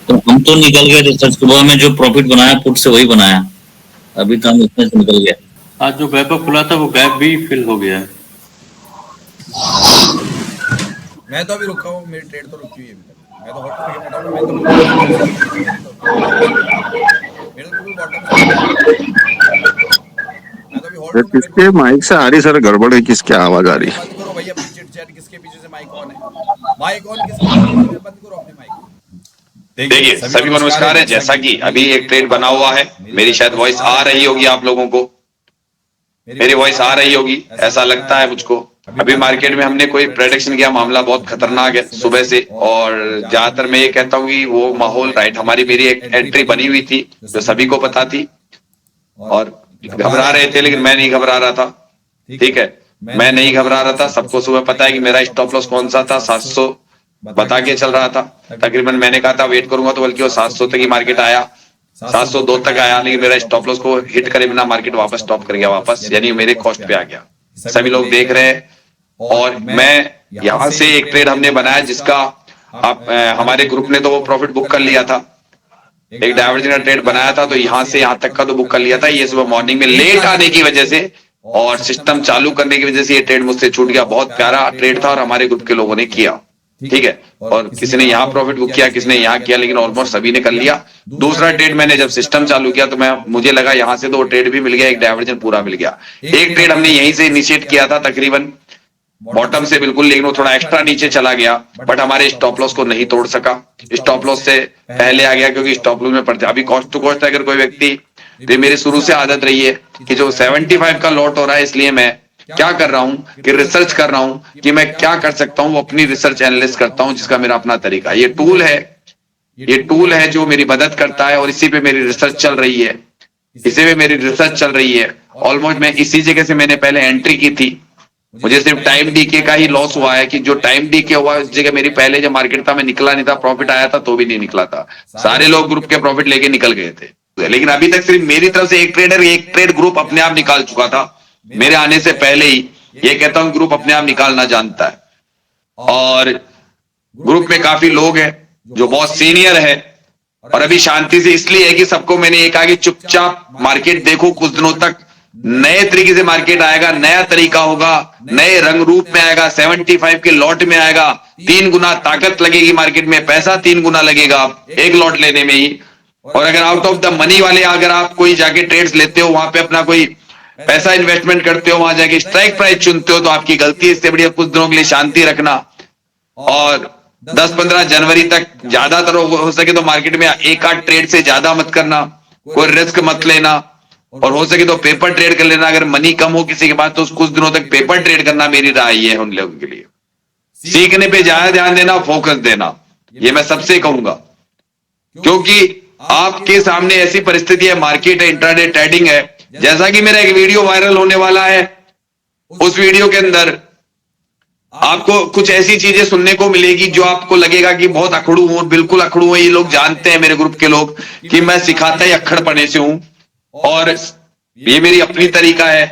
तो हम तो निकल गए रिसर्च सुबह में जो प्रॉफिट बनाया पुट से वही बनाया। अभी तो हम इसमें से निकल गए। आज जो गैप खुला था वो गैप भी फिल हो गया है। मैं तो अभी रुका हूँ, मेरी ट्रेड तो रुकी हुई है अभी तक। मैं तो हॉट स्पॉट में डाउन हूँ, मैं तो बिल्कुल नीचे से नहीं दिखा, मेरी तो नीचे से मेरा तो बिल्कुल बॉटम से दिख रहा है। मैं तो अभी होल्ड हूँ, मेरे को किसके माइक से आ रही सर? गड़बड़ है, किसकी आवाज आ रही है? बंद करो भाई अपनी चिट चैट। किसके पीछे से माइक ऑन है? माइक ऑन किसके पीछे से? बंद करो अपने माइक। देखिए सभी को नमस्कार है। जैसा कि अभी एक ट्रेड बना हुआ है, मेरी शायद वॉइस आ रही होगी आप लोगों को, मेरी वॉइस आ रही होगी ऐसा लगता है मुझको। अभी मार्केट में हमने कोई प्रेडिक्शन किया, मामला बहुत खतरनाक है सुबह से, और ज्यादातर मैं ये कहता हूँ कि वो माहौल राइट, हमारी मेरी एक एंट्री बनी हुई थी जो सभी को पता थी, और घबरा रहे थे लेकिन मैं नहीं घबरा रहा था। ठीक है, मैं नहीं घबरा रहा था। सबको सुबह पता है कि मेरा स्टॉप लॉस कौन सा था, 700 बता के चल रहा था। तकरीबन मैंने कहा था वेट करूंगा, तो बल्कि वो 700 तक ही मार्केट आया, 702 तक आया, लेकिन मेरा स्टॉप लॉस को हिट करे बिना मार्केट वापस स्टॉप कर गया वापस, यानी मेरे कॉस्ट पे आ गया। सभी लोग देख रहे हैं। और मैं यहां से एक ट्रेड हमने बनाया जिसका आप हमारे ग्रुप ने तो वो प्रॉफिट बुक कर लिया था। एक डाइवर्जन ट्रेड बनाया था, तो यहां से यहां तक का तो बुक कर लिया था। ये सुबह मॉर्निंग में लेट आने की वजह से और सिस्टम चालू करने की वजह से ये ट्रेड मुझसे छूट गया। बहुत प्यारा ट्रेड था और हमारे ग्रुप के लोगों ने किया। ठीक है, और किसी ने यहाँ प्रॉफिट बुक किया, किसने यहाँ किया, लेकिन ऑलमोस्ट सभी ने कर लिया। दूसरा ट्रेड मैंने जब सिस्टम चालू किया तो मुझे लगा यहाँ से तो ट्रेड भी मिल गया, एक डाइवर्जन पूरा मिल गया। एक ट्रेड हमने यहीं से इनिशिएट किया था तकरीबन बॉटम से बिल्कुल, लेकिन वो थोड़ा एक्स्ट्रा नीचे चला गया, बट हमारे स्टॉप लॉस को नहीं तोड़ सका। स्टॉप लॉस से पहले आ गया क्योंकि स्टॉप लॉस में पड़ते। अभी कॉस्ट टू कॉस्ट अगर कोई व्यक्ति, तो मेरी शुरू से आदत रही है कि जो 75 का लॉट हो रहा है, इसलिए मैं क्या कर रहा हूं कि रिसर्च कर रहा हूं कि मैं क्या कर सकता हूं, वो अपनी रिसर्च एनालिसिस करता हूं, जिसका मेरा अपना तरीका। ये टूल है जो मेरी मदद करता है, और इसी पे मेरी रिसर्च चल रही है, इसी पे मेरी रिसर्च चल रही है। ऑलमोस्ट मैं इसी जगह से मैंने पहले एंट्री की थी। मुझे सिर्फ टाइम डीके का ही लॉस हुआ है कि जो टाइम डीके हुआ उस जगह मेरी पहले जब मार्केट था मैं निकला नहीं था, प्रॉफिट आया था तो भी नहीं निकला था। सारे लोग ग्रुप के प्रॉफिट लेके निकल गए थे, लेकिन अभी तक सिर्फ मेरी तरफ से एक ट्रेड ग्रुप अपने आप निकाल चुका था मेरे आने से पहले ही। ये कहता हूं ग्रुप अपने आप निकालना जानता है, और ग्रुप में काफी लोग हैं जो बहुत सीनियर है, और अभी शांति से इसलिए है कि सबको मैंने ये कहा कि चुपचाप मार्केट देखो, कुछ दिनों तक नए तरीके से मार्केट आएगा, नया तरीका होगा, नए रंग रूप में आएगा, 75 के लॉट में आएगा, 3 गुना ताकत लगेगी मार्केट में, पैसा 3 गुना लगेगा एक लॉट लेने में ही। और अगर आउट ऑफ द मनी वाले अगर आप कोई जाके ट्रेड्स लेते हो, वहां पे अपना कोई पैसा इन्वेस्टमेंट करते हो, वहां जाके स्ट्राइक प्राइस चुनते हो, तो आपकी गलती है। इससे बढ़िया कुछ दिनों के लिए शांति रखना, और 10-15 जनवरी तक ज्यादातर हो सके तो मार्केट में एक आध ट्रेड से ज्यादा मत करना, कोई रिस्क मत लेना, और हो सके तो पेपर ट्रेड कर लेना। अगर मनी कम हो किसी के पास तो कुछ दिनों तक पेपर ट्रेड करना मेरी राय है उन लोगों के लिए। सीखने पे ज्यादा ध्यान देना, फोकस देना, ये मैं सबसे कहूंगा, क्योंकि आपके सामने ऐसी परिस्थिति है, मार्केट है, इंट्राडे ट्रेडिंग है। जैसा कि मेरा एक वीडियो वायरल होने वाला है, उस वीडियो के अंदर आपको कुछ ऐसी चीजें सुनने को मिलेगी जो आपको लगेगा कि बहुत अखड़ू हूं, बिल्कुल अखड़ू हूं। ये लोग जानते हैं, मेरे ग्रुप के लोग, कि मैं सिखाता ही अक्खड़पने से हूं, और ये मेरी अपनी तरीका है।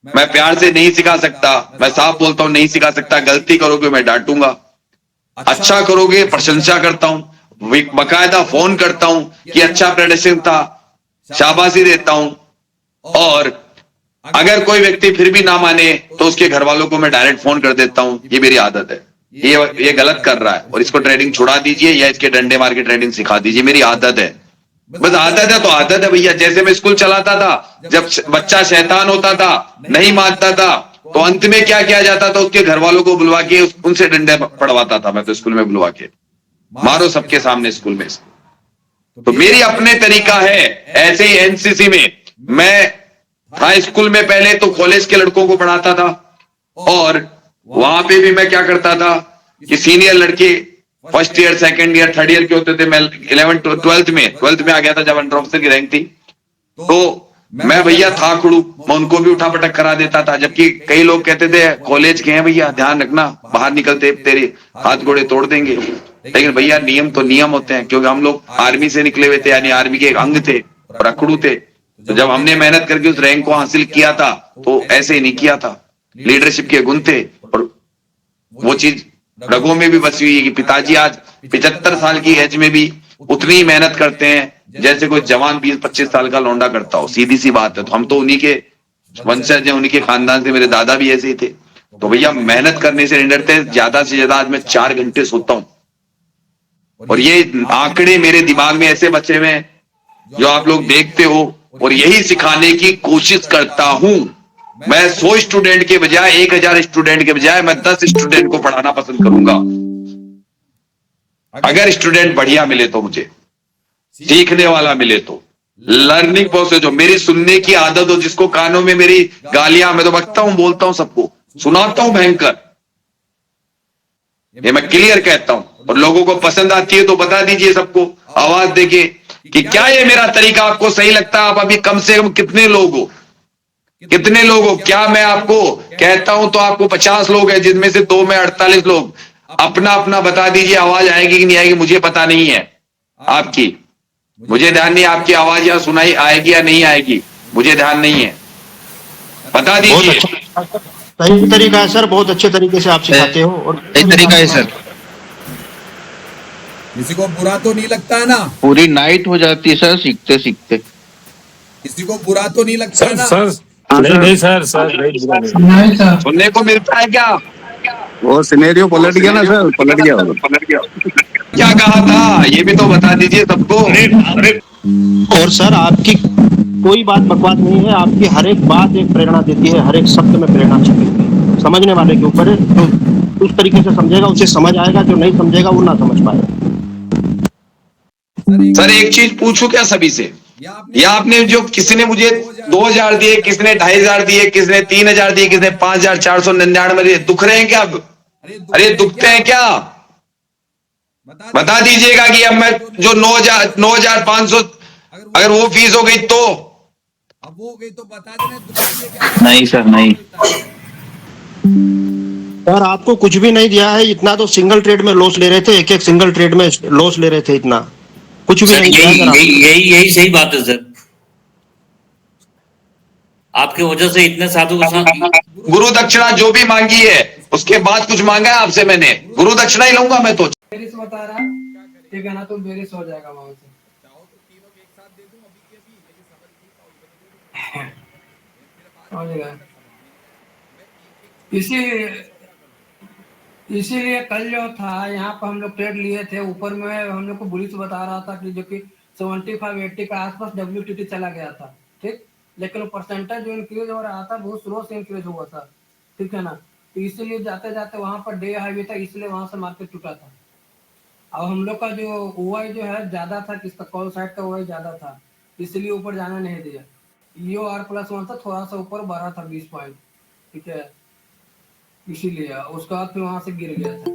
मैं प्यार से नहीं सिखा सकता, मैं साफ बोलता हूं, नहीं सिखा सकता। गलती करोगे मैं डांटूंगा, अच्छा करोगे प्रशंसा करता हूं, बकायदा फोन करता हूं कि अच्छा प्रेडिक्शन था, शाबाशी देता हूं। और अगर कोई व्यक्ति फिर भी ना माने तो उसके घर वालों को मैं डायरेक्ट फोन कर देता हूं। ये मेरी आदत है। ये गलत कर रहा है और इसको ट्रेडिंग छुड़ा दीजिए, या इसके डंडे मार के ट्रेडिंग सिखा दीजिए। मेरी आदत है, बस आदत है तो आदत है भैया। जैसे मैं स्कूल चलाता था, जब बच्चा शैतान होता था, नहीं मानता था, तो अंत में क्या किया जाता था, उसके घर वालों को बुलवा के उनसे डंडे पड़वाता था मैं तो स्कूल में बुलवा के, मारो सबके सामने स्कूल में। तो मेरी अपने तरीका है। ऐसे ही एनसीसी में मैं था स्कूल में पहले, तो कॉलेज के लड़कों को पढ़ाता था, और वहां पे भी मैं क्या करता था कि सीनियर लड़के first year, second year, third year के होते थे, मैं 11th 12th में आ गया था जब अंडर ऑफिसर की रैंक थी, तो मैं भैया था खड़ू, मैं उनको भी उठा पटक करा देता था। जबकि कई लोग कहते थे कॉलेज के हैं भैया, ध्यान रखना, बाहर निकलते तेरे हाथ घोड़े तोड़ देंगे। लेकिन भैया नियम तो नियम होते हैं, क्योंकि हम लोग आर्मी से निकले हुए थे, यानी आर्मी के एक अंग थे और अखड़ू थे। तो जब हमने मेहनत करके उस रैंक को हासिल किया था तो ऐसे ही नहीं किया था, लीडरशिप के गुण थे। और वो चीज रगों में भी बसी हुई है कि पिताजी आज 75 साल की एज में भी उतनी ही मेहनत करते हैं जैसे कोई जवान 20-25 साल का लौंडा करता हो। सीधी सी बात है। तो हम तो उन्हीं के वंशज हैं, उन्हीं के खानदान से, मेरे दादा भी ऐसे ही थे। तो भैया मेहनत करने से नहीं डरते। ज्यादा से ज्यादा आज मैं 4 घंटे सोता हूं, और ये आंकड़े मेरे दिमाग में ऐसे बचे हुए हैं जो आप लोग देखते हो, और यही सिखाने की कोशिश करता हूं। मैं 100 स्टूडेंट के बजाय, 1000 स्टूडेंट के बजाय मैं 10 स्टूडेंट को पढ़ाना पसंद करूंगा, अगर स्टूडेंट बढ़िया मिले तो, मुझे सीखने वाला मिले तो। लर्निंग प्रोसेस हो, मेरी सुनने की आदत हो, जिसको कानों में मेरी गालियां, मैं तो बकता हूं, बोलता हूं, सबको सुनाता हूं भयंकर, ये मैं क्लियर कहता हूं। और लोगों को पसंद आती है तो बता दीजिए सबको, आवाज देके कि क्या ये मेरा तरीका आपको सही लगता है। आप अभी कम से कम कितने लोग हो, कितने लोग हो? क्या मैं आपको कहता हूं तो आपको 50 लोग हैं, जिनमें से 2 में 48 लोग। अपना अपना बता दीजिए, आवाज आएगी कि नहीं आएगी, मुझे पता नहीं है आपकी, मुझे ध्यान नहीं आपकी आवाज यहाँ सुनाई आएगी या नहीं आएगी, मुझे ध्यान नहीं है, बता बहुत दीजिए। अच्छा सही तरीका है सर, बहुत अच्छे तरीके से आप सिखाते हो और सही तरीका है सर। किसी को बुरा तो नहीं लगता है ना? पूरी नाइट हो जाती है सर सीखते सीखते। किसी को बुरा तो नहीं लगता है ना? नहीं नहीं सर, नहीं बुरा नहीं। सुनने को मिलता है क्या? वो सिनेरियो पलट गया ना सर, पलट गया वो। क्या कहा था ये भी तो बता दीजिए सबको। और सर आपकी कोई बात बकवास नहीं है, आपकी हर एक बात एक प्रेरणा देती है, हर एक शब्द में प्रेरणा छिपी हुई है। समझने वाले के ऊपर है, तो उस तरीके से समझेगा उसे समझ आएगा, जो नहीं समझेगा वो ना समझ पाएगा। सर एक चीज पूछूं क्या सभी से? या आपने जो, किसी ने मुझे 2000 दिए, किसने 2500 दिए, किसने 3000 दिए, किसने 5499 दिए, दुख रहे हैं क्या अब? अरे दुखते हैं क्या? बता दीजिएगा कि अब मैं जो 9500 अगर वो फीस हो गई तो, अब वो हो गई तो बता देना। नहीं सर, नहीं। सर आपको कुछ भी नहीं दिया है, इतना तो सिंगल ट्रेड में लॉस ले रहे थे, एक एक सिंगल ट्रेड में लॉस ले रहे थे, इतना कुछ भी सर नहीं दिया यही सर आपको। यही यही यही सही बात है सर। आपकी वजह से इतने साधु को गुरु दक्षिणा जो भी मांगी है उसके बाद कुछ मांगा है आपसे मैंने, गुरु दक्षिणा ही लूंगा मैं तो। बेरिस बता रहा, ठीक है ना, तो बेरिस हो जाएगा वहां से। समझ गए? इसी इसीलिए कल जो था यहाँ पर हम लोग ट्रेड लिए थे, ऊपर में हम लोग को बुलिस बता रहा था कि जो कि 75-80 के आसपास WTT चला गया था, ठीक, लेकिन परसेंटेज जो इंक्रीज हो रहा था बहुत स्लो से इंक्रीज हुआ था, ठीक है ना। तो इसीलिए जाते जाते वहां पर डे हाईवे था, इसलिए वहां से मार्केट टूटा था। अब हम लोग का जो ओआई जो है ज्यादा था, किसका कॉल साइड का ओआई ज्यादा था, इसलिए ऊपर जाने नहीं दिया। EOR+1 था, थोड़ा सा ऊपर बढ़ा था 20 पॉइंट, ठीक है, इसीलिए उसके बाद फिर वहां से गिर गया था।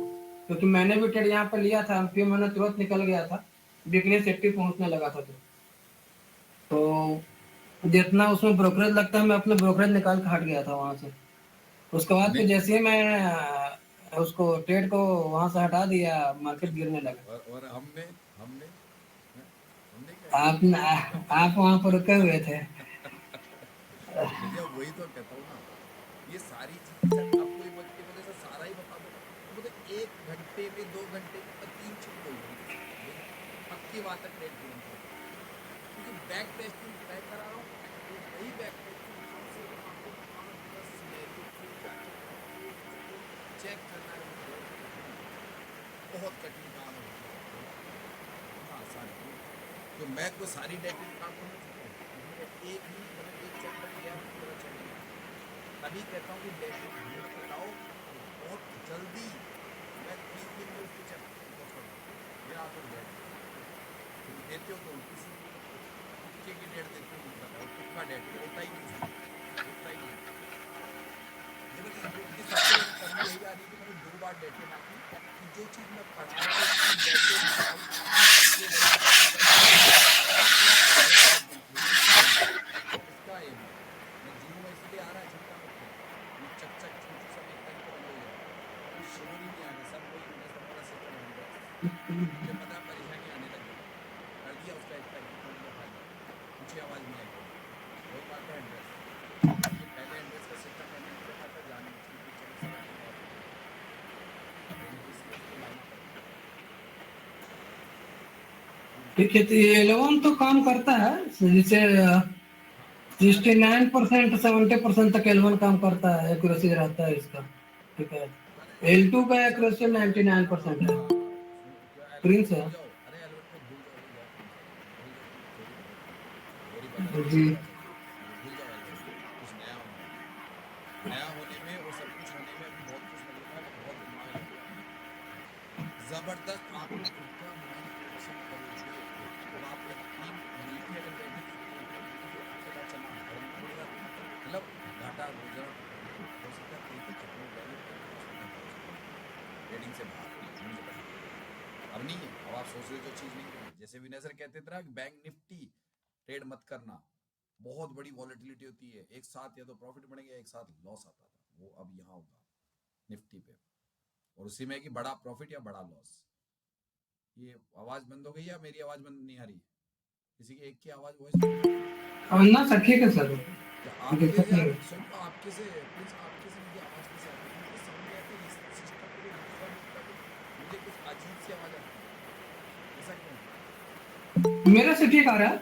क्योंकि मैंने भी ट्रेड यहाँ पे लिया था, फिर मैंने तुरंत निकल गया था, वीकनेस 80 पहुंचने लगा था। तो जितना उसमें ब्रोकरेज लगता है, मैं अपने ब्रोकरेज निकाल के हट गया था वहां से। उसके बाद फिर जैसे ही मैं उसको ट्रेड को वहां से हटा दिया, मार्केट गिरने लगा। और हमने हमने आप वहां पर रुके हुए थे। भैया वही तो कहता हूँ ना, ये सारी चीजें सर आपको एक वक्त की वजह से सारा ही बता दो तो मतलब 1 घंटे में 2 घंटे में 3 चीज बोल पक्की बात है। ट्रेड क्योंकि बैक टेस्टिंग मैं करा रहा हूँ, वही बैक चेक करना है, बहुत कठिन काम है। हाँ सारी तो मैं कोई सारी डेटा काम करना चाहता हूँ, एक ही मतलब एक चैप्टर किया पूरा चलेगा, तभी कहता हूँ कि डेटा बताओ बहुत जल्दी। मैं 3 दिन में उसके चैप्टर मेरा आप लोग देते हो तो किसी की डेट देते हो, बताओ कितना डेट होता ही नहीं, होता ही नहीं। सबसे करनी यही आ रही है कि मैंने 2 बार डेटे ना की, जो चीज़ मैं पढ़ा रहा हूँ उसकी डेटे इसका एम मैं जून में इसलिए आ रहा है, चिंता मत करो, चक चक छूट सब एक टाइम पर बंद हो जाएगा, शुरू ही नहीं आने सब कोई सब बड़ा सिस्टम हो गया, मुझे पता परेशानी आने लगी, कर दिया उसका एक टाइम ऊँची आवाज़ में आएगी। वही बात है एड्रेस, पहले एड्रेस का सिस्टम मैंने रखा था, जाने ठीक है, तो ये 11 तो काम करता है जैसे 69% 70% तक L1 काम करता है, एक्यूरेसी रहता है इसका। ठीक है, L2 का एक्यूरेसी 99% है। प्रिंस है। भूल जाओ, अरे L1 को भूल जाओ, वो बहुत कम चलता है, भूल जाओ, तुम थ्योरी पढ़ो तुम, थ्योरी पता नहीं जी। किसको क्या चलता है, अभी भूल जाओ L1 को, कुछ नया होने वाला है, नया होने में और सब कुछ होने में अभी बहुत कुछ लगेगा और बहुत दिमाग लगेगा अपना, जबरदस्त आप खुद का माइंड प्रोडक्शन करोगे। अब आप एक 3 मीठी अगर बैटिंग सीखते हो तो मीठी फिर आपके बाद चना पढ़ना पड़ेगा, मतलब घाटा हो जरा हो सकता है कहीं तक खत्म हो जाए, लेकिन आपके पास में घाटा हो सकता है ट्रेडिंग से बाहर, लेकिन मुझे पता है अब नहीं है, अब आप सोच रहे जो चीज नहीं है, जैसे विनय सर कहते थे ना बैंक निफ्टी ट्रेड मत करना, बहुत बड़ी वॉलेटिलिटी होती है, एक साथ या तो प्रॉफिट बढ़ेगा एक साथ लॉस आता था, वो अब यहाँ होगा निफ्टी पे, और उसी में कि बड़ा प्रॉफिट या बड़ा लॉस। ये आवाज बंद हो गई या मेरी आवाज बंद नहीं आ रही, किसी की एक की आवाज वॉइस बंद हो गई और ना सके का सर क्या आपके दिक्कत नहीं यार, है। सुन लो आपके से प्लीज, आपके से मुझे आवाज कैसे आती है, मुझे समझ नहीं आता इस सिस्टम पे यूजर नहीं होता, मुझे कुछ अजीब सी आवाज आती है, ऐसा क्यों? मेरा से ठीक आ रहा है।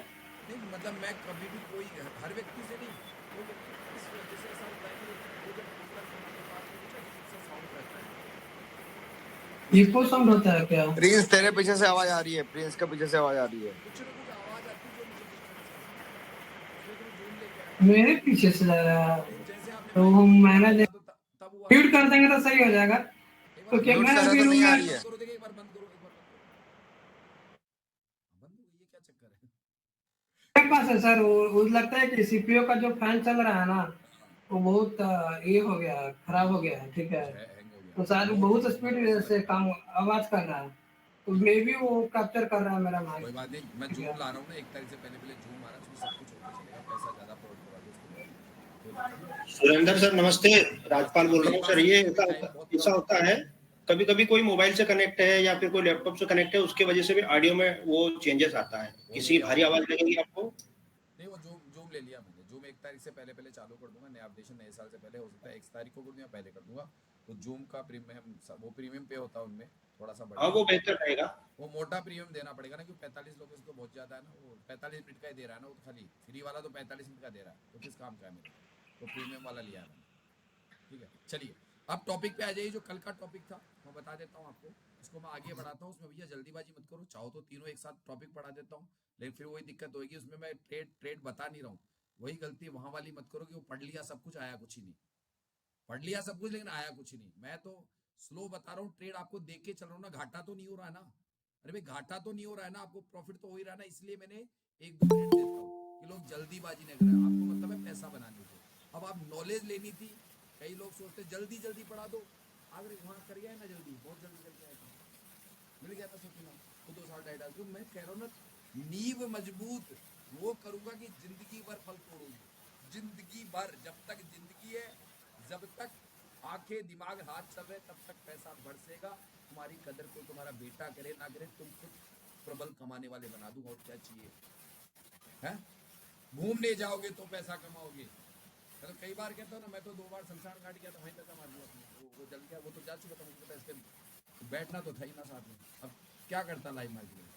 नहीं मतलब मैं कभी भी कोई हर व्यक्ति से नहीं, कोई व्यक्ति को इस वजह से ऐसा होता है कि वो जब बोलता है सुनने के बाद में कुछ अजीब सा साउंड रहता है, इको साउंड होता है क्या? प्रिंस तेरे पीछे से आवाज आ रही है, प्रिंस के पीछे से आवाज आ रही है। कुछ ना कुछ आवाज आती है जो मुझे डिस्टर्ब करती है, इसलिए तो मैं जूम लेके आया था, मेरे पीछे से आ रहा है। नहीं जैसे आपने तो माइक बंद किया मैंने ना तो तब हुआ था, म्यूट कर देंगे तो सही हो जाएगा। एक बार तो आप क्या म्यूट म्यूट मैं कर रहा अभी तो रूम नहीं आ में रही है। बंद करो, देखिए एक बार बंद करो, एक बार बंद करो, बंद हो गई, ये क्या चक्कर है? मेरे पास है सर, वो लगता है कि सीपीयू का जो फैन चल रहा है ना, हाँ, वो बहुत ये हो गया है, खराब हो गया है। ठीक है, कुछ है हैंग हो गया, तो शायद वो बहुत बहुत बहुत स्पीड ऐसा से लगता है, काम आवाज कर रहा है, तो ठीक मे है बी वो कैप्चर कर रहा है मेरा कोई माइक। बात नहीं, मैं ठीक जूम है। ला रहा हूँ ना, एक तारीख से पहले पहले जूम आ रहा है, उसमें सब कुछ होके चलेगा, पैसा ज्यादा प्रोवाइड करवा दो उसको बहुत है, कोई दिक्कत नहीं है। सुरेंद्र सर नमस्ते, नमस्ते, राजपाल अब बोल रहा मेरी हूँ बात सर। ये सुनिए, अभी ऐसा टाइम बहुत ऐसा कम है, होता है, कभी कभी कोई मोबाइल से कनेक्ट है या फिर कोई लैपटॉप से कनेक्ट है, उसके वजह से भी ऑडियो में वो चेंजेस आता है, वो किसी मेरी की भारी आवाज आवाज नहीं लगेगी आपको। नहीं, वो जूम जूम ले लिया मैंने, जूम एक तारीख से पहले पहले चालू कर दूंगा, नया अपडेशन नए साल से पहले, हो सकता है 1 तारीख को कर दूं या पहले कर दूंगा, तो जूम का प्रीमियम, वो प्रीमियम पे होता है उनमें थोड़ा सा हाँ बढ़िया, वो बेहतर रहेगा। वो मोटा प्रीमियम देना पड़ेगा ना, क्योंकि 45 लोगों से तो बहुत ज्यादा है ना, वो 45 मिनट का ही दे रहा है ना, वो तो खाली फ्री वाला तो 45 मिनट का दे रहा है, तो किस काम का है मेरे को, तो प्रीमियम वाला लिया है मैंने, ठीक है। चलिए अब टॉपिक पे आ जाइए, जो कल का टॉपिक था मैं बता देता हूँ आपको, इसको मैं आगे बढ़ाता हूँ, उसमें भैया जल्दीबाजी मत करो, चाहो तो तीनों एक साथ टॉपिक पढ़ा देता हूँ, लेकिन फिर वही दिक्कत होगी, उसमें मैं ट्रेड ट्रेड बता नहीं रहा हूँ, वही गलती वहां वाली मत करो कि वो पढ़ लिया सब कुछ, आया कुछ ही नहीं, पढ़ लिया सब कुछ लेकिन आया कुछ ही नहीं। मैं तो स्लो बता रहा हूँ, ट्रेड आपको देख के चल रहा हूँ ना, घाटा तो नहीं हो रहा है ना, अरे भाई घाटा तो नहीं हो रहा है ना, आपको प्रॉफिट तो हो ही रहा है ना, इसलिए मैंने 1-2 मिनट देता हूँ कि लोग जल्दीबाजी नहीं करें, आपको मतलब है पैसा बनाने को, अब आप नॉलेज लेनी थी, कई लोग सोचते जल्दी जल्दी पढ़ा दो, अगर वहां कर गया है ना, जल्दी बहुत जल्दी करके आया था, मिल गया था सोचना तो 2 साल डाइट डाल, मैं कह रहा हूँ ना नींव मजबूत वो करूंगा कि जिंदगी भर फल तोड़ूंगी, जिंदगी भर, जब तक जिंदगी है, जब तक आंखें दिमाग हाथ चल रहे तब तक पैसा बरसेगा, तुम्हारी कदर को तुम्हारा बेटा करे ना करे, तुम खुद प्रबल कमाने वाले बना दूंगा, और क्या चाहिए है, घूमने जाओगे तो पैसा कमाओगे, तो कई बार कहता हूँ ना, मैं तो 2 बार शमशान घाट गया था, वहीं पैसा मार दिया अपने, वो जल गया, वो तो जा चुका था, मुझे पता इसके बैठना तो था ही ना साथ में, अब क्या करता लाइव मार्केट में,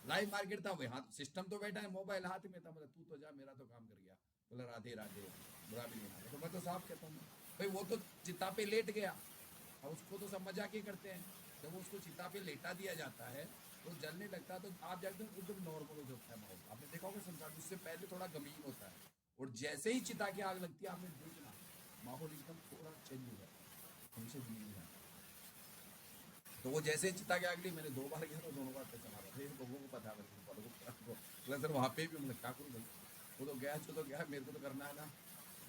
लाइव मार्केट था वही हाथ, सिस्टम तो बैठा है, मोबाइल हाथ में था, मतलब तू तो जा, मेरा तो काम कर गया, बोला राधे राधे, बुरा भी नहीं माना, तो मैं तो साफ कहता हूँ भाई, वो तो चिता पे लेट गया, अब उसको तो सब मजाक ही करते हैं, जब वो उसको चिता पे लेटा दिया जाता है तो जलने लगता है, तो आप जाते हो एकदम नॉर्मल हो जाता है माहौल, आपने देखा होगा संसार, उससे पहले थोड़ा गंभीर होता है, और जैसे ही चिता की आग लगती है, आपने देखना माहौल एकदम थोड़ा चेंज हो जाता है, हमसे भी नहीं जाता, तो वो जैसे चिता के आगे मैंने 2 बार गया था, दोनों बार पैसा मारा था, लोगों को पता है सर, वहाँ पे भी मतलब क्या करूँ भाई, वो तो गया तो गया, मेरे को तो करना है ना,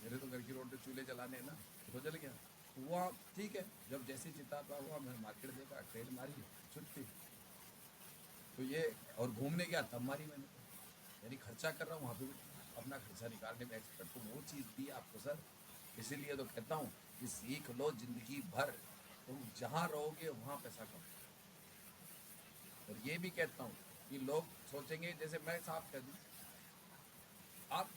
मेरे तो घर की रोड पे चूल्हे जलाने हैं ना, तो चल गया हुआ, ठीक है, जब जैसे चिता का हुआ, मैंने मार्केट देखा, ट्रेड मारी, छुट्टी, तो ये, और घूमने गया तब मारी मैंने, यानी खर्चा कर रहा हूँ वहाँ पे भी अपना खर्चा निकालने में एक्सपर्ट, तो वो चीज़ दी आपको सर, इसीलिए तो कहता हूँ कि सीख लो जिंदगी भर, तुम जहाँ रहोगे वहाँ पैसा कमाओ, और ये भी कहता हूँ कि लोग सोचेंगे, जैसे मैं साफ कह दूँ, आप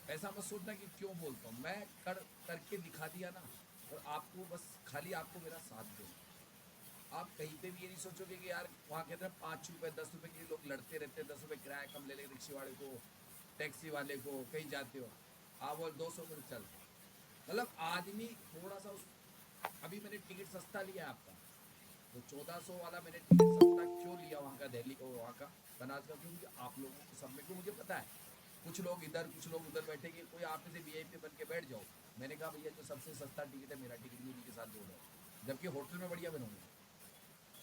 ऐसा मत सोचना कि क्यों बोलता हूँ, मैं करके दिखा दिया ना, और आपको बस खाली आपको मेरा साथ देना, आप कहीं पे भी ये नहीं सोचोगे कि यार वहाँ कहते हैं 5 रुपए 10 रुपए के लिए लोग लड़ते रहते हैं, 10 रुपए किराया कम ले लेंगे रिक्शे वाले को, टैक्सी वाले को, कहीं जाते हो आप बोल 200 में चल, मतलब आदमी थोड़ा सा अभी मैंने टिकट सस्ता लिया है आपका, तो 1400 वाला मैंने टिकट सस्ता क्यों लिया वहाँ का, दिल्ली को वहाँ का बनारस का, क्योंकि आप लोगों को सब में को मुझे पता है, कुछ लोग इधर कुछ लोग उधर बैठेंगे, कोई आप में से VIP बन के बैठ जाओ, मैंने कहा भैया जो सबसे सस्ता टिकट है मेरा टिकट भी उनके साथ जोड़ है, जबकि होटल में बढ़िया बनूंगा,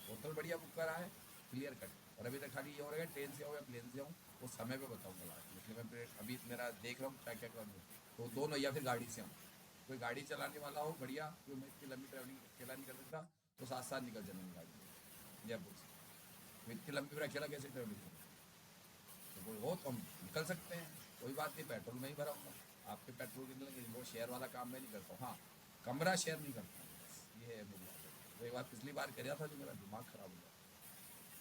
होटल बढ़िया बुक करा है क्लियर कट, और अभी तक खाली ये हो रहा है ट्रेन से आऊँ या प्लेन से आऊँ वो समय पे बताऊँगा लास्ट, इसलिए मैं अभी मेरा देख रहा हूँ क्या क्या करूँ, तो दोनों या फिर गाड़ी से आऊँ, कोई गाड़ी चलाने वाला हो बढ़िया, क्यों मैं इतनी लंबी ट्रैवलिंग अकेला नहीं कर सकता, तो साथ साथ निकल चलेंगे गाड़ी में जयपुर से, इतनी लंबी फिर अकेला कैसे ट्रैवलिंग करूँ, तो कोई हो तो हम निकल सकते हैं, कोई बात नहीं, पेट्रोल में ही भराऊँगा, आपके पेट्रोल के लिए वो शेयर वाला काम मैं नहीं करता हूँ, हाँ कमरा शेयर नहीं करता, ये है मेरी बात, वही बात पिछली बार कराया था जो मेरा दिमाग खराब हो गया,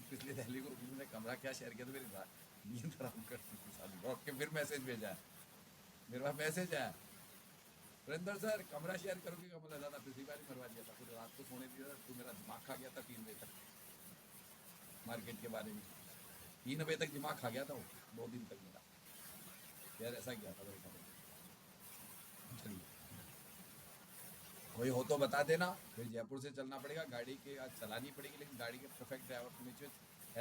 पिछली दिल्ली को रुकी मैंने कमरा क्या शेयर किया तो मेरी नींद हराम कर दी साली, और के फिर मैसेज भेजा है, मेरे पास मैसेज है सुरेंद्र सर कमरा शेयर करोगे, कमरा ज़्यादा पिछली बार ही मरवा दिया था, फिर रात को सोने दिया था, तो मेरा दिमाग खा गया था 3 बजे तक, मार्केट के बारे में 3 बजे तक दिमाग खा गया था वो 2 दिन तक मेरा, यार ऐसा क्या था मेरे साथ, चलिए कोई हो तो बता देना, फिर जयपुर से चलना पड़ेगा, गाड़ी के आज चलानी पड़ेगी, लेकिन गाड़ी के परफेक्ट ड्राइवर को नीचे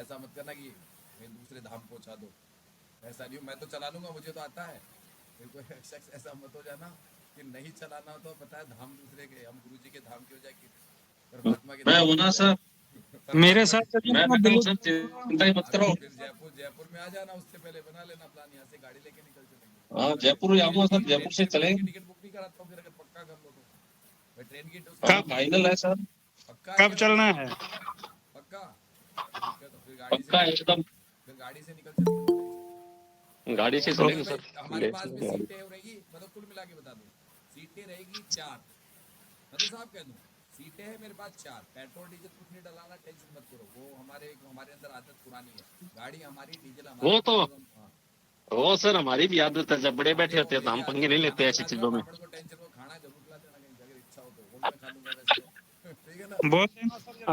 ऐसा मत करना कि मैं दूसरे धाम पहुंचा दो, ऐसा नहीं, मैं तो चला लूँगा, मुझे तो आता है, फिर कोई शख्स ऐसा मत हो जाना कि नहीं चलाना हो तो पता है धाम दूसरे के, हम गुरु जी के धाम के हो जाए कि परमात्मा के मैं हूं ना सर, मेरे साथ मैं हूं सर, चिंता ही मत करो। फिर जयपुर में आ जाना, उससे पहले बना लेना प्लान, यहाँ से गाड़ी लेके निकल चलेंगे, हाँ जयपुर आऊंगा सर, जयपुर से चलेंगे। टिकट बुक नहीं कराता हूँ फिर, अगर पक्का कर लो तो मैं ट्रेन की कब फाइनल है सर, पक्का कब चलना है? पक्का ठीक है, तो फिर गाड़ी पक्का से एकदम, फिर गाड़ी से निकल चलेंगे, गाड़ी से चलेंगे सर। हमारे पास में सीटें रहेगी, मतलब कुल मिला के बता दूं सीटें रहेगी 4, मतलब साहब कह दूं सीटें हैं मेरे पास 4, पेट्रोल डीजल कुछ नहीं डलाना, टेंशन मत करो, वो हमारे अंदर आदत पुरानी है, गाड़ी हमारी डीजल हमारा, वो तो हाँ। वो सर हमारी भी आदत है, जब बड़े बैठे होते हैं तो हम पंगे नहीं लेते ऐसी चीजों में। को टेंशन को खाना जरूर खिला देना कहीं, अगर इच्छा हो तो वो मैं खा लूंगा वैसे ठीक है ना,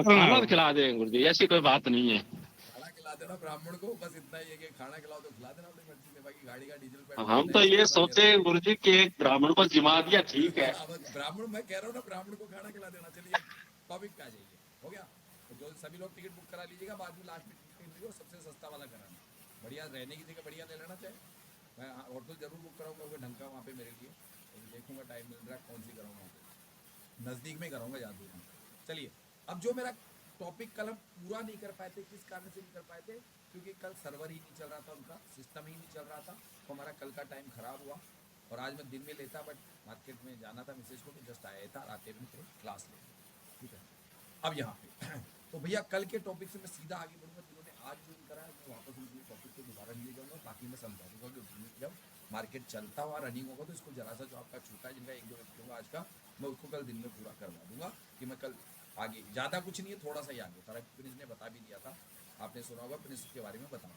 खाना भी खिला देंगे गुरु जी, ऐसी कोई बात नहीं है। खाना खिला देना ब्राह्मण को, बस इतना ही है कि खाना खिलाओ तो खिला देना अपनी मर्जी से, बाकी गाड़ी का डीजल पेट्रोल हम तो ये सोचे गुरु जी कि एक ब्राह्मण को जिमा दिया, ठीक है। ब्राह्मण मैं कह रहा हूँ ना, ब्राह्मण को खाना खिला देना। चलिए टॉपिक पे आ जाइए, हो गया। तो जो सभी लोग टिकट बुक करा लीजिएगा, बाद में लास्ट में टिकट सबसे सस्ता वाला कराना, बढ़िया रहने की जगह बढ़िया ले लेना चाहिए। मैं होटल जरूर बुक कराऊंगा वो ढंग का वहाँ पे मेरे लिए, तो देखूंगा टाइम मिल रहा है कौन सी कराऊंगा, नज़दीक में कराऊंगा, ज़्यादा दूर नहीं। चलिए अब जो मेरा टॉपिक कल हम पूरा नहीं कर पाए थे, किस कारण से नहीं कर पाए थे, क्योंकि कल सर्वर ही नहीं चल रहा था, उनका सिस्टम ही नहीं चल रहा था, तो हमारा कल का टाइम खराब हुआ। और आज मैं दिन में लेता, बट मार्केट में जाना था मिसेज को, तो जस्ट आया था, आते हुए फिर क्लास ले, ठीक है। अब यहाँ पे तो भैया कल के टॉपिक से मैं सीधा आगे बढ़ूँगा, जिन्होंने आज ज्वाइन करा है मैं वापस उनके टॉपिक को दोबारा ले जाऊँगा, ताकि मैं समझा दूँगा कि जब मार्केट चलता हुआ रनिंग होगा तो इसको जरा सा जो आपका छूटा है, जिनका 1-2 व्यक्ति होगा आज का, मैं उसको कल दिन में पूरा करवा दूंगा, कि मैं कल आगे ज़्यादा कुछ नहीं है, थोड़ा सा ही आगे सारा प्रिंस ने बता भी दिया था, आपने सुना होगा प्रिंस के बारे में बता,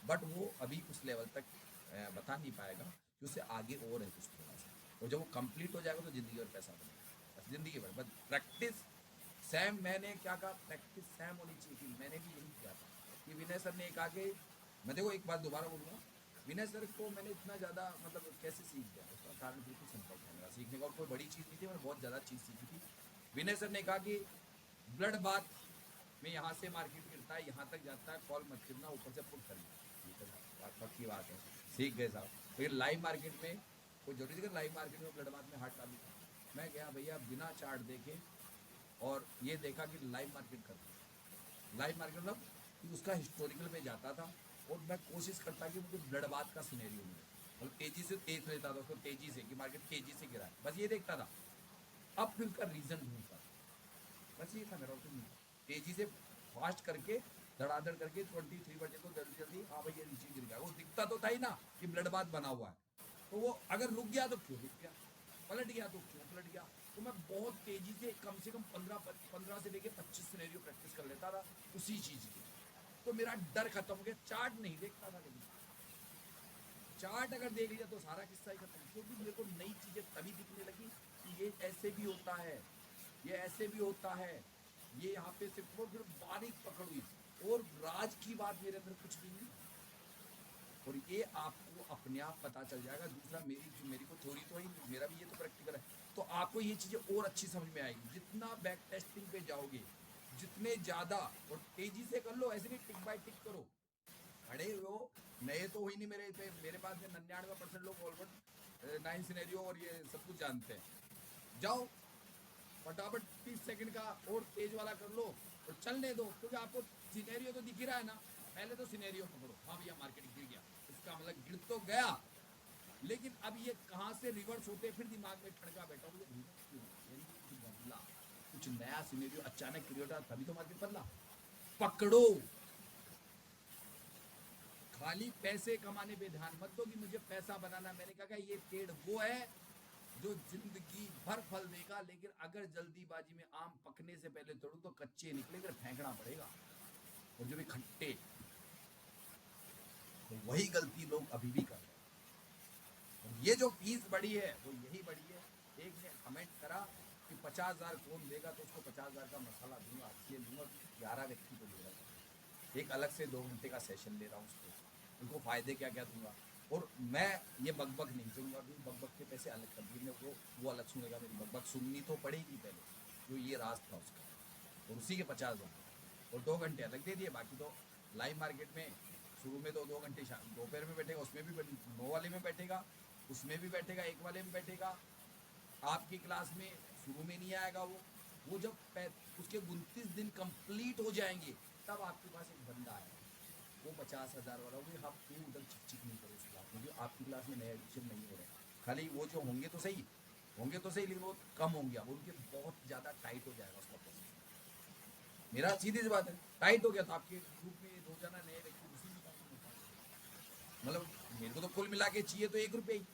बट वो अभी उस लेवल तक बता नहीं पाएगा, कि उससे आगे और है कुछ थोड़ा सा, और जब वो कंप्लीट हो जाएगा तो ज़िंदगी और पैसा बनेगा, ज़िंदगी भर। बस प्रैक्टिस सैम, मैंने क्या कहा, प्रैक्टिस सैम होनी चाहिए थी, मैंने भी यही किया था, कि विनय सर ने एक आगे, मैं देखो एक बात दोबारा बोलूँगा, विनय सर को मैंने इतना ज़्यादा मतलब कैसे सीख गया, उसका कारण बिल्कुल सिंपल था मेरा सीखने का, और कोई बड़ी चीज़ नहीं थी, मैंने बहुत ज़्यादा चीज़ सीखी थी। विनय सर ने कहा कि ब्लड बाथ में यहाँ से मार्केट गिरता है, यहाँ तक जाता है, कॉल मत करना, ऊपर से पुट करना, पक्की बात है, सीख गए साहब। फिर लाइव मार्केट में कोई जरूरी थी, लाइव मार्केट में ब्लड बाथ में हाथ डालू, मैं गया भैया बिना चार्ट देखे, और ये देखा कि लाइव मार्केट करता, लाइव मार्केट मतलब कि उसका हिस्टोरिकल में जाता था, और मैं कोशिश करता कि मुझे ब्लड बाथ का सिनेरियो मिले, और तेजी से तेज लेता था उसको, तेजी से कि मार्केट तेजी से गिरा है, बस ये देखता था। अब फिर उसका रीजन ढूंढता, बस ये था मेरा, तेजी से फास्ट करके धड़ाधड़ करके 23 बजे को जल्दी जल्दी, हाँ भैया नीचे गिर गया, वो दिखता तो था ही ना कि ब्लड बाथ बना हुआ है, तो वो अगर रुक गया तो क्यों रुक गया, पलट गया तो क्यों पलट गया। तो मैं बहुत तेजी से कम 15 से लेके 25 सिनेरियो प्रैक्टिस कर लेता था उसी चीज की, तो मेरा डर खत्म हो गया। चार्ट नहीं देखता था कभी, चार्ट अगर देख लिया तो सारा किस्सा ही खत्म, क्योंकि मेरे को नई चीजें तभी दिखने लगी कि ये ऐसे भी होता है, ये ऐसे भी होता है, ये यहाँ पे सिर्फ और सिर्फ बारीक पकड़ हुई, और राज की बात मेरे अंदर कुछ भी नहीं, और ये आपको अपने आप पता चल जाएगा। दूसरा मेरी को थोड़ी तो ही, मेरा भी ये तो प्रैक्टिकल है, तो आपको ये चीजें और अच्छी समझ में आएगी। जितना बैक टेस्टिंग पे जाओगे, जितने ज्यादा, और तेजी से कर लो, ऐसे नहीं टिक बाय टिक करो। खड़े हो, नए तो हुई नहीं मेरे पास में 99% लोग ऑलमोस्ट 9 सिनेरियो और ये सब कुछ जानते हैं। जाओ फटाफट 30 सेकंड का और तेज वाला कर लो और चलने दो, क्योंकि आपको सिनेरियो तो दिख ही रहा है ना। पहले तो सिनेरियो पकड़ो, हाँ भैया मार्केट गिर गया, इसका मतलब गिर तो गया, लेकिन अब ये कहाँ से रिवर्स होते, फिर दिमाग में खड़का बैठा बदला, कुछ नया सिनेरियो अचानक क्रिएट हुआ, तभी तो मार्केट बदला। पकड़ो, खाली पैसे कमाने पे ध्यान मत दो कि मुझे पैसा बनाना। मैंने कहा ये पेड़ वो है जो जिंदगी भर फल देगा, लेकिन अगर जल्दीबाजी में आम पकने से पहले तोड़ो तो कच्चे निकले, फिर फेंकना पड़ेगा, और जो भी खट्टे, तो वही गलती लोग अभी भी कर रहे हैं। और ये जो फीस बढ़ी है वो यही बढ़ी है। एक ने कमेंट करा कि 50,000 कौन देगा, तो उसको 50,000 का मसाला दूंगा, ये दूंगा, 11 व्यक्ति को दे रहा हूँ, एक अलग से 2 घंटे का सेशन ले रहा हूँ उसको, उनको फायदे क्या क्या दूंगा। और मैं ये बकबक नहीं सुनूंगा, क्योंकि बकबक के पैसे अलग कर दिए, वो अलग सुनेगा, मेरी बकबक सुननी तो पड़ेगी पहले, जो ये राज था उसका, और उसी के 50,000 और 2 घंटे अलग दे दिए। बाकी तो लाइव मार्केट में शुरू में तो 2 घंटे दोपहर में बैठेगा, उसमें भी 9 वाले में बैठेगा, उसमें भी बैठेगा, 1 वाले में बैठेगा। आपकी क्लास में शुरू में नहीं आएगा वो जब उसके 29 दिन कंप्लीट हो जाएंगे, तब आपके पास एक बंदा आएगा, वो 50,000 वाला होगी। आप क्यों उधर चिक नहीं करो उस क्लास में, क्योंकि आपकी क्लास में नए एडिशन नहीं हो रहे। खाली वो जो होंगे तो सही, लेकिन वो कम होंगे, अब उनके बहुत ज़्यादा टाइट हो जाएगा उसका प्रोसेस। मेरा सीधी सी बात है, टाइट हो गया तो आपके ग्रुप में रोजाना नए व्यक्ति उसी में मतलब मेरे को तो कुल मिला के चाहिए तो 1 रुपये ही,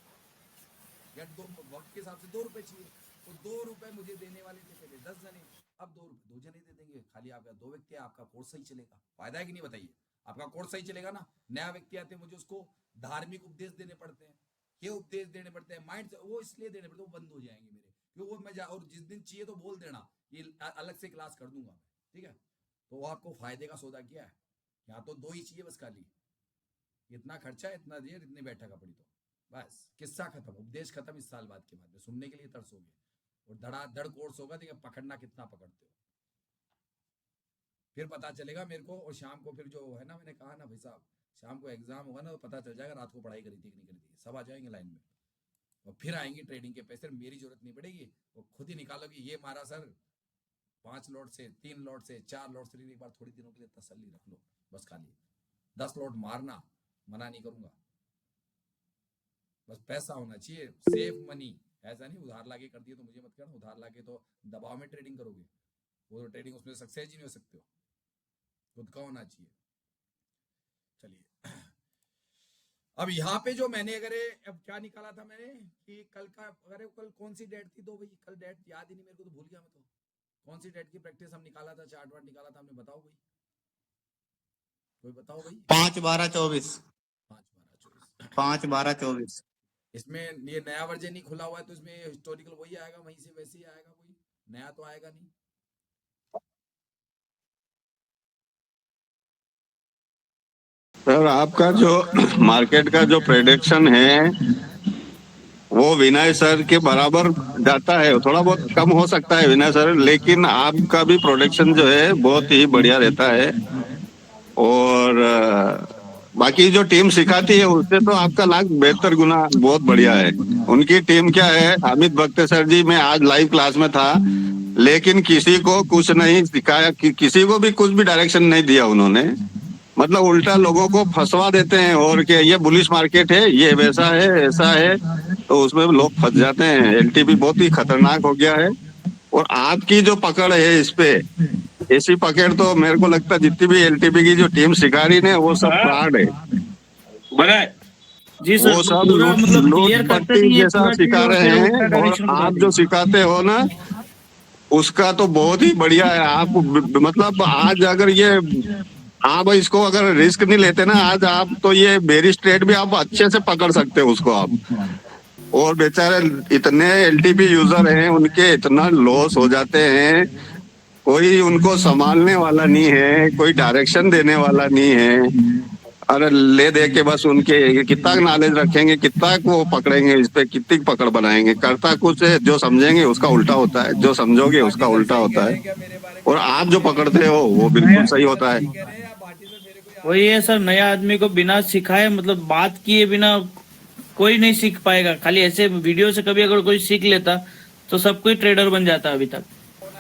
या 2 वक्त के हिसाब से 2 रुपये चाहिए, तो 2 रुपये मुझे देने वाले थे पहले 10 जने, अब 2 रुपये 2 जने दे देंगे। खाली आपका 2 व्यक्ति है, आपका कोर्स सही चलेगा। फायदा है कि नहीं बताइए? आपका कोर्स सही चलेगा ना। नया व्यक्ति आते हैं, मुझे उसको धार्मिक उपदेश देने पड़ते हैं, ये उपदेश देने पड़ते हैं, माइंड वो इसलिए देने पड़ते हैं, वो बंद हो जाएंगे मेरे, क्योंकि वो मैं और जिस दिन चाहिए तो बोल देना, ये अलग से क्लास कर दूंगा, ठीक है। तो वो आपको फायदे का सौदा किया है। यहाँ तो 2 ही चाहिए बस, खाली इतना खर्चा है, इतना देर, इतने बैठा का पड़ी, तो बस किस्सा खत्म, उपदेश खत्म। इस साल बाद के बाद में सुनने के लिए तरसोगे, और धड़ाधड़ कोर्स होगा, देखिए पकड़ना कितना पकड़ते हो, फिर पता चलेगा मेरे को। और शाम को फिर जो है ना, मैंने कहा ना भाई साहब, शाम को एग्जाम होगा ना, तो पता चल जाएगा रात को पढ़ाई करी थी कि नहीं करी थी। सब आ जाएंगे लाइन में, और फिर आएंगे ट्रेडिंग के पैसे, मेरी जरूरत नहीं पड़ेगी, वो खुद ही निकालोगे। ये मारा सर 5 लॉट से, 3 लॉट से, 4 लॉट से, एक बार थोड़ी दिनों के लिए तसल्ली रख लो बस। खाली 10 लॉट मारना, मना नहीं करूंगा, बस पैसा होना चाहिए, सेफ मनी। ऐसा नहीं उधार लाके कर दिए तो मुझे मत करना, उधार लाके तो दबाव में ट्रेडिंग करोगे, वो तो ट्रेडिंग उसमें सक्सेस ही नहीं हो सकते हो, खुद का होना चाहिए। चलिए अब यहाँ पे जो मैंने अब क्या निकाला था मैंने कि कल का, कल कौन सी डेट थी, दो भाई कल डेट याद ही नहीं मेरे को, तो भूल गया मैं तो। कौन सी डेट की प्रैक्टिस हम निकाला था, चार्ट वार्ट निकाला था हमने, बताओ भाई, कोई बताओ भाई। 5/12/24 5/12/24 इसमें ये नया वर्जन ही खुला हुआ है, तो इसमें हिस्टोरिकल वही आएगा, वहीं से वैसे ही आएगा, कोई नया तो आएगा नहीं। सर आपका जो मार्केट का जो प्रेडिक्शन है वो विनय सर के बराबर जाता है, थोड़ा बहुत कम हो सकता है विनय सर, लेकिन आपका भी प्रोडिक्शन जो है बहुत ही बढ़िया रहता है। और बाकी जो टीम सिखाती है उससे तो आपका लाख बेहतर गुना बहुत बढ़िया है। उनकी टीम क्या है, अमित भक्ते सर जी, मैं आज लाइव क्लास में था, लेकिन किसी को कुछ नहीं सिखाया, किसी को भी कुछ भी डायरेक्शन नहीं दिया उन्होंने, मतलब उल्टा लोगों को फंसवा देते हैं, और क्या ये बुलिश मार्केट है, ये वैसा है ऐसा है, तो उसमें लोग फंस जाते हैं। एलटीपी बहुत ही खतरनाक हो गया है, और आपकी जो पकड़ है इस पे, ऐसी पकड़ तो मेरे को लगता है जितनी भी एलटीपी की जो टीम सिखा रही है वो सब फ्रॉड है, जी सर, वो सब लूट पट्टी जैसा सिखा रहे हैं, और आप जो सिखाते हो ना उसका तो बहुत ही बढ़िया है। आप मतलब आज अगर ये आप इसको अगर रिस्क नहीं लेते ना, आज आप तो ये बेरिश ट्रेड भी आप अच्छे से पकड़ सकते हो उसको आप। और बेचारे इतने एलटीपी यूजर हैं, उनके इतना लॉस हो जाते हैं कोई उनको संभालने वाला नहीं है, कोई डायरेक्शन देने वाला नहीं है। अरे ले दे के बस उनके कितना नॉलेज रखेंगे, कितना वो पकड़ेंगे, इस पे कितनी पकड़ बनाएंगे। करता कुछ है, जो समझेंगे उसका उल्टा होता है, जो समझोगे उसका उल्टा होता है, और आप जो पकड़ते हो वो बिल्कुल सही होता है। वही है सर, नया आदमी को बिना सिखाए मतलब बात किए बिना कोई नहीं सीख पाएगा। खाली ऐसे वीडियो से कभी अगर कोई सीख लेता तो सब कोई ट्रेडर बन जाता अभी तक।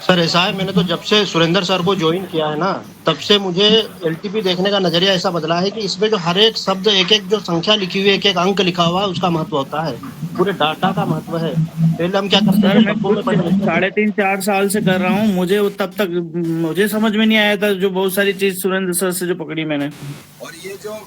सर ऐसा है, मैंने तो जब से सुरेंद्र सर को ज्वाइन किया है ना, तब से मुझे एलटीपी देखने का नजरिया ऐसा बदला है कि इसमें जो हर एक शब्द, एक एक जो संख्या लिखी हुई है, एक एक अंक लिखा हुआ है, उसका महत्व होता है, पूरे डाटा का महत्व है। पहले हम क्या करते सर थे, मैं डब्बों में पढ़ लेते थे। 3.5-4 साल से कर रहा हूँ, मुझे तब तक मुझे समझ में नहीं आया था जो बहुत सारी चीज सुरेंद्र सर से जो पकड़ी मैंने। और ये जो